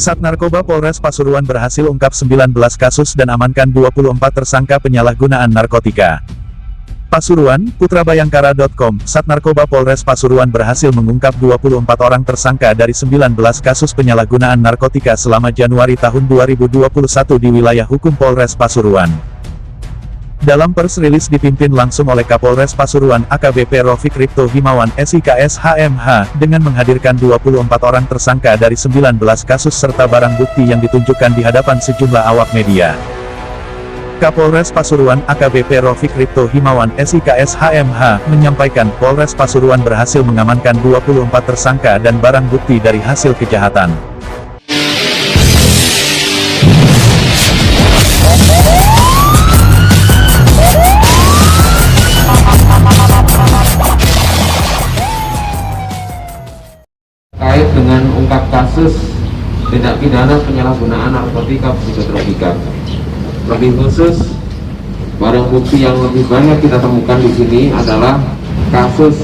Sat Narkoba Polres Pasuruan berhasil ungkap 19 kasus dan amankan 24 tersangka penyalahgunaan narkotika. Pasuruan, putrabayangkara.com, Sat Narkoba Polres Pasuruan berhasil mengungkap 24 orang tersangka dari 19 kasus penyalahgunaan narkotika selama Januari tahun 2021 di wilayah hukum Polres Pasuruan. Dalam pers rilis dipimpin langsung oleh Kapolres Pasuruan AKBP Rofik Ripto Himawan SIKS HMH, dengan menghadirkan 24 orang tersangka dari 19 kasus serta barang bukti yang ditunjukkan di hadapan sejumlah awak media. Kapolres Pasuruan AKBP Rofik Ripto Himawan SIKS HMH menyampaikan Polres Pasuruan berhasil mengamankan 24 tersangka dan barang bukti dari hasil kejahatan. Terkait dengan ungkap kasus tindak pidana penyalahgunaan narkotika psikotropika. Lebih khusus, barang bukti yang lebih banyak kita temukan di sini adalah kasus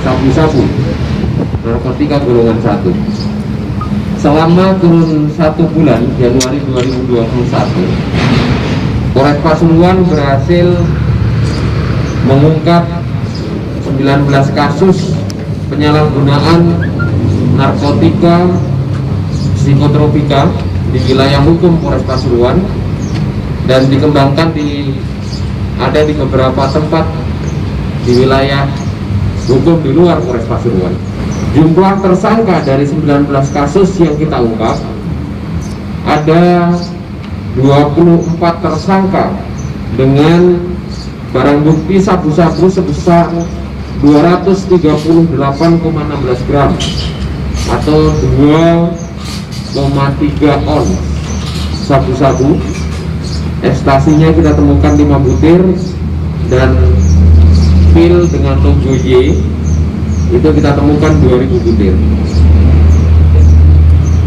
sabu-sabu narkotika golongan 1. Selama kurun 1 bulan Januari 2021, Polres Pasuruan berhasil mengungkap 19 kasus penyalahgunaan narkotika psikotropika di wilayah hukum Polres Pasuruan dan dikembangkan ada di beberapa tempat di wilayah hukum di luar Polres Pasuruan. Jumlah tersangka dari 19 kasus yang kita ungkap ada 24 tersangka dengan barang bukti sabu-sabu sebesar 238,16 gram atau 2,3 on sabu-sabu. Ekstasinya kita temukan 5 butir dan pil dengan logo Y itu kita temukan 2000 butir.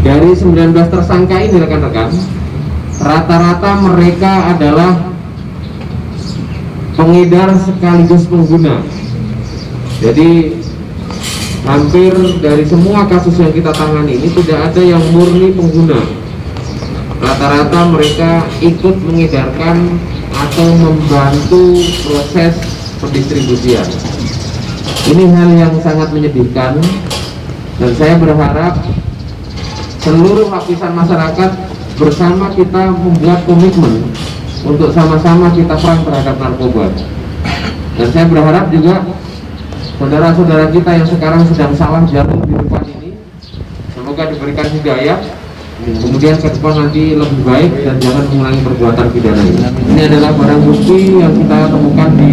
Dari 19 tersangka ini rekan-rekan, rata-rata mereka adalah pengedar sekaligus pengguna. Jadi hampir dari semua kasus yang kita tangani ini tidak ada yang murni pengguna. Rata-rata mereka ikut mengedarkan atau membantu proses pendistribusian. Ini hal yang sangat menyedihkan dan saya berharap seluruh lapisan masyarakat bersama kita membuat komitmen untuk sama-sama kita perang terhadap narkoba. Dan saya berharap juga saudara-saudara kita yang sekarang sedang salah jalur di depan ini, semoga diberikan hidayah, kemudian ke depan nanti lebih baik dan jangan mengulangi perbuatan pidana ini. Ini adalah barang bukti yang kita temukan di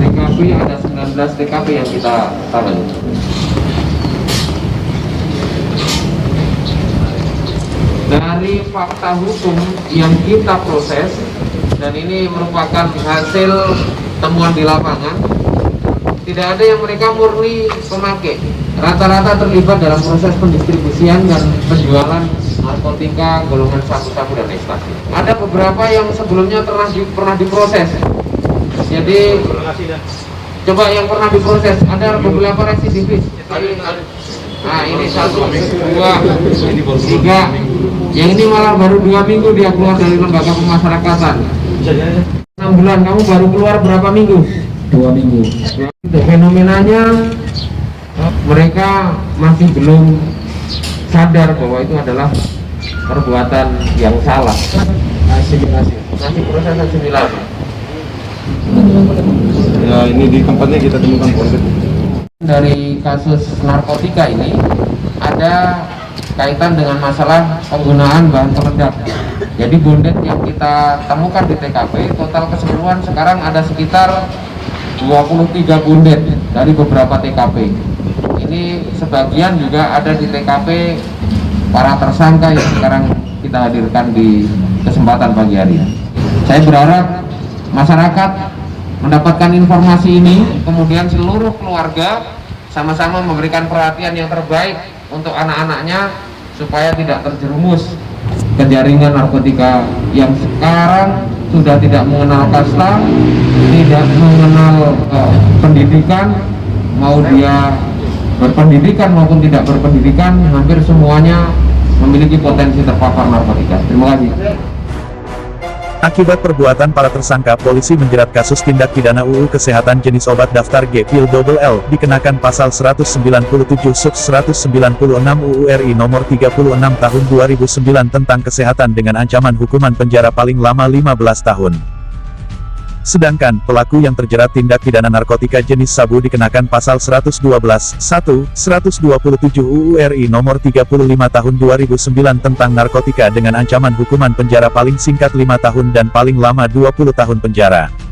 TKP, ada 19 TKP yang kita tangani. Dari fakta hukum yang kita proses, dan ini merupakan hasil temuan di lapangan, tidak ada yang mereka murni pemakai. Rata-rata terlibat dalam proses pendistribusian dan penjualan narkotika golongan sabu-sabu dan ekstasi. Ada beberapa yang sebelumnya pernah diproses. Jadi coba yang pernah diproses, ada beberapa residivis. Nah ini 1, 2, 3. Yang ini malah baru 2 minggu dia keluar dari lembaga pemasyarakatan. 6 bulan, kamu baru keluar berapa minggu? 2 minggu. Fenomenanya mereka masih belum sadar bahwa itu adalah perbuatan yang salah. Masih proses asimilasi. Ya, ini di tempatnya kita temukan bondet. Dari kasus narkotika ini ada kaitan dengan masalah penggunaan bahan peledak. Jadi bondet yang kita temukan di TKP total keseluruhan sekarang ada sekitar 23 bondet dari beberapa TKP. Ini sebagian juga ada di TKP para tersangka yang sekarang kita hadirkan di kesempatan pagi hari. Saya berharap masyarakat mendapatkan informasi ini, kemudian seluruh keluarga sama-sama memberikan perhatian yang terbaik untuk anak-anaknya supaya tidak terjerumus ke jaringan narkotika yang sekarang sudah tidak mengenal kasta, tidak mengenal pendidikan, mau dia berpendidikan maupun tidak berpendidikan, hampir semuanya memiliki potensi terpapar narkotika. Terima kasih. Akibat perbuatan para tersangka, polisi menjerat kasus tindak pidana UU Kesehatan jenis obat daftar G pil double L dikenakan pasal 197 sub 196 UU RI nomor 36 tahun 2009 tentang kesehatan dengan ancaman hukuman penjara paling lama 15 tahun. Sedangkan, pelaku yang terjerat tindak pidana narkotika jenis sabu dikenakan pasal 112, 1, 127 UU RI nomor 35 tahun 2009 tentang narkotika dengan ancaman hukuman penjara paling singkat 5 tahun dan paling lama 20 tahun penjara.